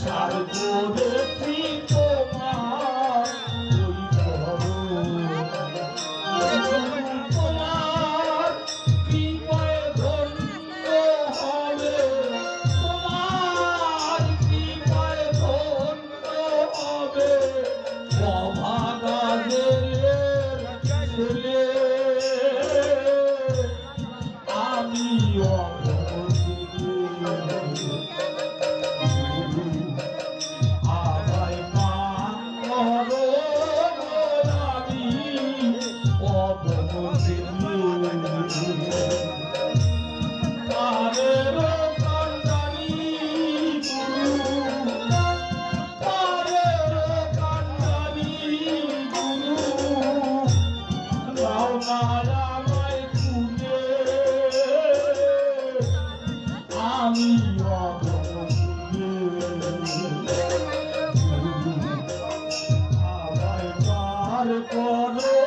সার করেছি তোমার ওই তোমার কৃপায় ধন্য হবে, তোমার কৃপায় ধন্য হবে অভাগা জেলের ছেলে আমি। আমি আমায় পার করো